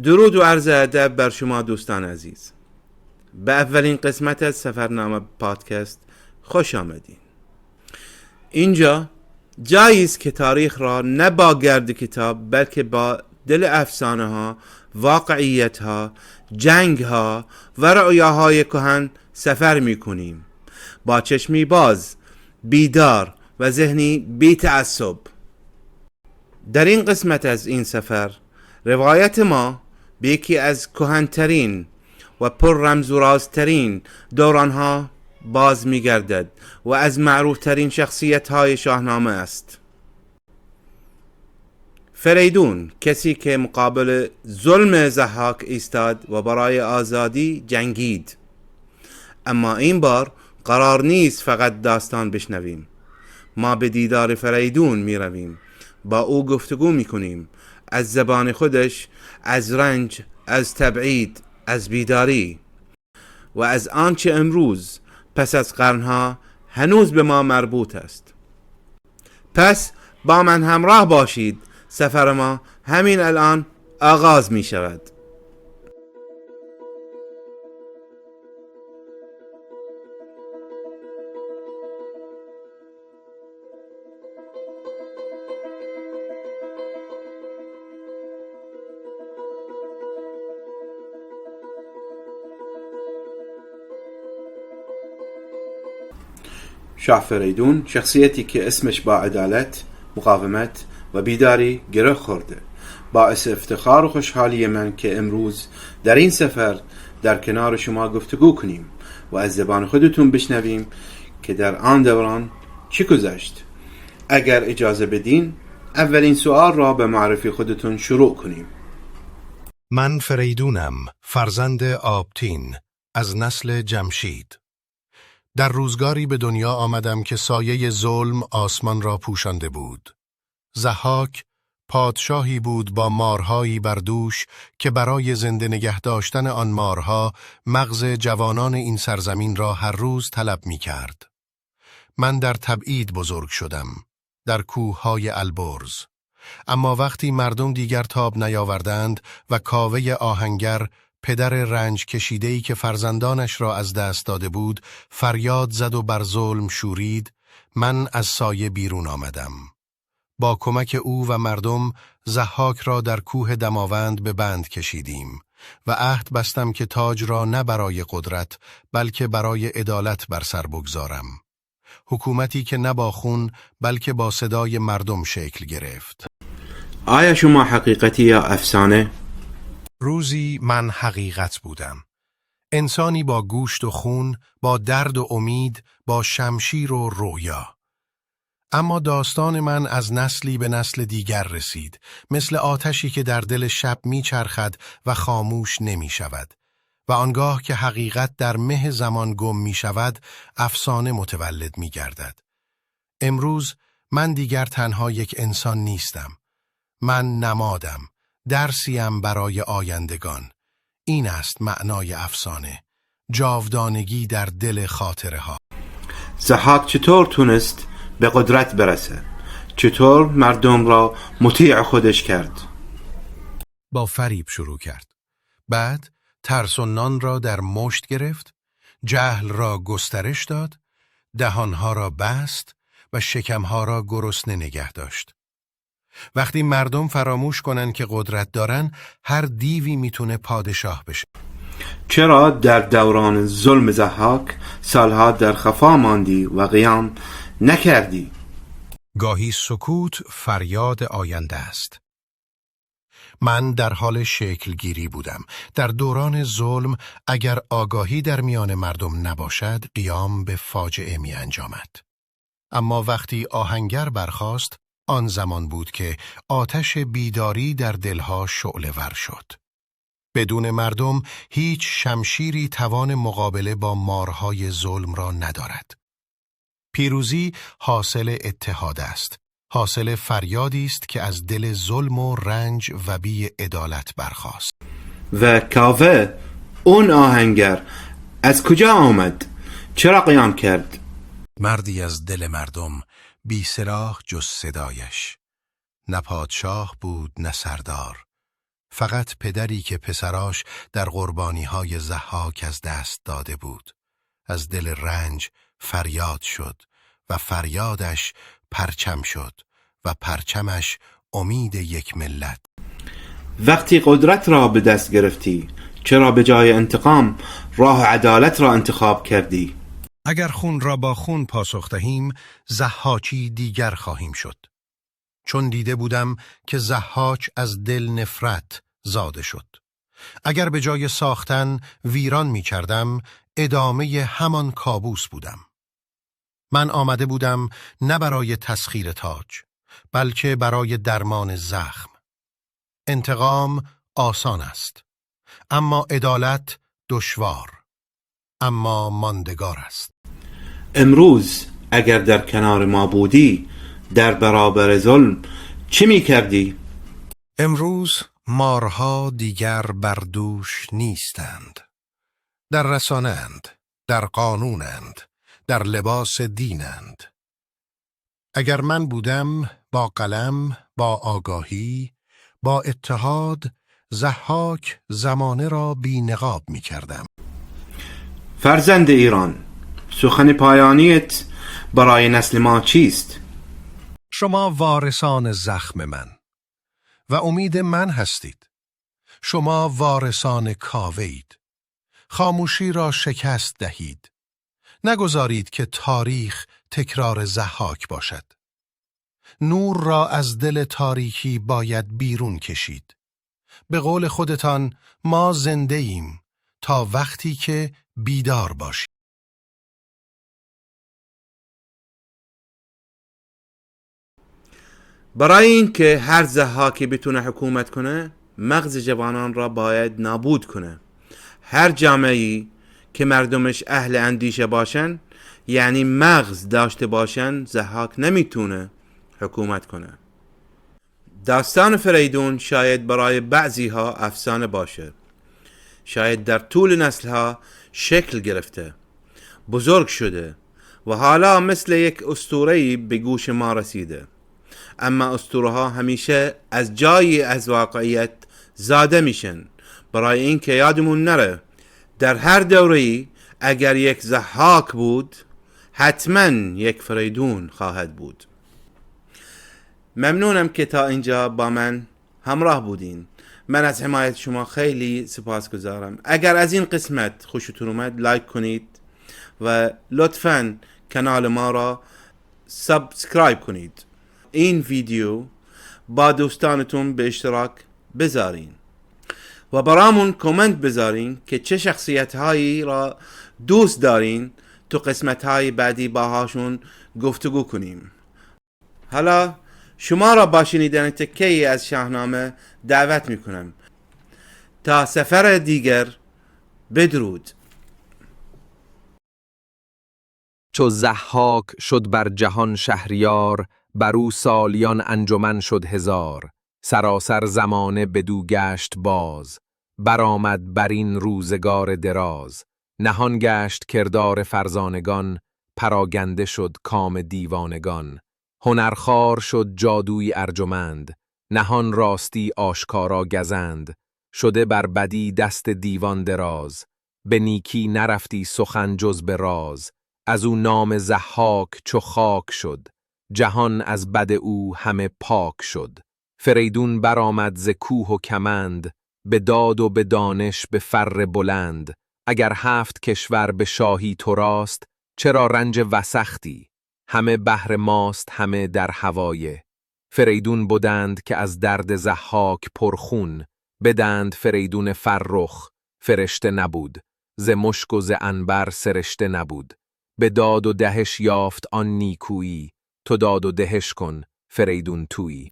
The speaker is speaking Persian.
درود و عرض ادب بر شما دوستان عزیز. به اولین قسمت از سفرنامه پادکست خوش آمدین. اینجا جایی است که تاریخ را نه با گرد کتاب بلکه با دل افسانه ها، واقعیت ها، جنگ ها و رؤیاهای کهن سفر می کنیم، با چشمی باز، بیدار و ذهنی بی تعصب. در این قسمت از این سفر روایت ما به یکی از کهن‌ترین و پر رمز و رازترین دورانها باز می‌گردد و از معروفترین شخصیت‌های شاهنامه است. فریدون، کسی که مقابل ظلم ضحاک ایستاد و برای آزادی جنگید. اما این بار قرار نیست فقط داستان بشنویم. ما به دیدار فریدون می‌رویم، با او گفتگو می‌کنیم، از زبان خودش، از رنج، از تبعید، از بیداری و از آنچه امروز پس از قرنها هنوز به ما مربوط است. پس با من همراه باشید، سفر ما همین الان آغاز می شود. شاه فریدون، شخصیتی که اسمش با عدالت، مقاومت و بیداری گره خورده. باعث افتخار و خوشحالی من که امروز در این سفر در کنار شما گفتگو کنیم و از زبان خودتون بشنویم که در آن دوران چی گذشت. اگر اجازه بدین اولین سوال را به معرفی خودتون شروع کنیم. من فریدونم، فرزند آبتین از نسل جمشید. در روزگاری به دنیا آمدم که سایه ظلم آسمان را پوشانده بود. ضحاک پادشاهی بود با مارهایی بر دوش که برای زنده نگه داشتن آن مارها مغز جوانان این سرزمین را هر روز طلب می کرد. من در تبعید بزرگ شدم، در کوههای البرز. اما وقتی مردم دیگر تاب نیاوردند و کاوه آهنگر، پدر رنج کشیده‌ای که فرزندانش را از دست داده بود، فریاد زد و بر ظلم شورید، من از سایه بیرون آمدم. با کمک او و مردم ضحاک را در کوه دماوند به بند کشیدیم و عهد بستم که تاج را نه برای قدرت بلکه برای عدالت بر سر بگذارم. حکومتی که نه با خون بلکه با صدای مردم شکل گرفت. آیا شما حقیقتی یا افسانه؟ روزی من حقیقت بودم. انسانی با گوشت و خون، با درد و امید، با شمشیر و رویا. اما داستان من از نسلی به نسل دیگر رسید، مثل آتشی که در دل شب میچرخد و خاموش نمی شود. و آنگاه که حقیقت در مه زمان گم می شود، افسانه متولد می گردد. امروز من دیگر تنها یک انسان نیستم. من نمادم، درسیم برای آیندگان. این است معنای افسانه، جاودانگی در دل خاطره ها. ضحاک چطور تونست به قدرت برسه؟ چطور مردم را مطیع خودش کرد؟ با فریب شروع کرد. بعد ترس و نان را در مشت گرفت، جهل را گسترش داد، دهانها را بست و شکمها را گرسنه نگه داشت. وقتی مردم فراموش کنن که قدرت دارن، هر دیوی میتونه پادشاه بشه. چرا در دوران ظلم ضحاک سالها در خفا ماندی و قیام نکردی؟ گاهی سکوت فریاد آینده است. من در حال شکل گیری بودم. در دوران ظلم اگر آگاهی در میان مردم نباشد، قیام به فاجعه می انجامد. اما وقتی آهنگر برخاست، آن زمان بود که آتش بیداری در دلها شعله ور شد. بدون مردم هیچ شمشیری توان مقابله با مارهای ظلم را ندارد. پیروزی حاصل اتحاد است. حاصل فریادی است که از دل ظلم و رنج و بی عدالت برخاست. و کاوه، اون آهنگر، از کجا آمد؟ چرا قیام کرد؟ مردی از دل مردم، بی سلاح جز صدایش. نه پادشاه بود نه سردار، فقط پدری که پسراش در قربانی‌های ضحاک از دست داده بود. از دل رنج فریاد شد و فریادش پرچم شد و پرچمش امید یک ملت. وقتی قدرت را به دست گرفتی، چرا به جای انتقام راه عدالت را انتخاب کردی؟ اگر خون را با خون پاسخ دهیم، ضحاکی دیگر خواهیم شد. چون دیده بودم که ضحاک از دل نفرت زاده شد. اگر به جای ساختن ویران می کردم، ادامه همان کابوس بودم. من آمده بودم نه برای تسخیر تاج، بلکه برای درمان زخم. انتقام آسان است، اما عدالت دشوار، اما ماندگار است. امروز اگر در کنار ما بودی در برابر ظلم چی می کردی؟ امروز مارها دیگر بر دوش نیستند. در رسانند، در قانونند، در لباس دینند. اگر من بودم با قلم، با آگاهی، با اتحاد، ضحاک زمانه را بی نقاب می کردم. فرزند ایران، سخن پایانیت برای نسل ما چیست؟ شما وارثان زخم من و امید من هستید. شما وارثان کاوه‌اید. خاموشی را شکست دهید. نگذارید که تاریخ تکرار ضحاک باشد. نور را از دل تاریکی باید بیرون کشید. به قول خودتان ما زنده ایم تا وقتی که بیدار باشیم. برای اینکه هر ضحاکی بتونه حکومت کنه، مغز جوانان را باید نابود کنه. هر جامعه‌ای که مردمش اهل اندیشه باشن، یعنی مغز داشته باشن، ضحاک نمیتونه حکومت کنه. داستان فریدون شاید برای بعضی ها افسانه باشه، شاید در طول نسل ها شکل گرفته، بزرگ شده و حالا مثل یک اسطوره‌ای به گوش ما رسیده. اما اسطوره ها همیشه از جایی از واقعیت زاده میشن، برای اینکه یادمون نره در هر دوره‌ای اگر یک ضحاک بود، حتما یک فریدون خواهد بود. ممنونم که تا اینجا با من همراه بودین. من از حمایت شما خیلی سپاسگزارم. اگر از این قسمت خوشتون اومد لایک کنید و لطفاً کانال ما را سابسکرایب کنید. این ویدیو با دوستانتون به اشتراک بذارین و برامون کامنت بذارین که چه شخصیت هایی را دوست دارین تو قسمت های بعدی باهاشون گفتگو کنیم. حالا شما را با شنیدن تکه‌ای از شاهنامه دعوت میکنم. تا سفر دیگر، بدرود. چو ضحاک شد بر جهان شهریار، بر او سالیان انجمن شد هزار. سراسر زمانه بدو گشت باز، برآمد بر این روزگار دراز. نهان گشت کردار فرزانگان، پراگنده شد کام دیوانگان. هنرخوار شد جادوی ارجمند، نهان راستی آشکارا گزند. شده بر بدی دست دیوان دراز، به نیکی نرفتی سخن جز به راز. از او نام ضحاک چو خاک شد، جهان از بد او همه پاک شد. فریدون برآمد ز کوه و کمند، به داد و به دانش به فر بلند. اگر 7 کشور به شاهی تو راست، چرا رنج وسختی؟ همه بهر ماست همه در هوایه. فریدون بودند که از درد ضحاک پرخون، بدند فریدون فرخ فرشته نبود. ز مشک و ز عنبر سرشته نبود. به داد و دهش یافت آن نیکویی، تو داد و دهش کن فریدون تویی.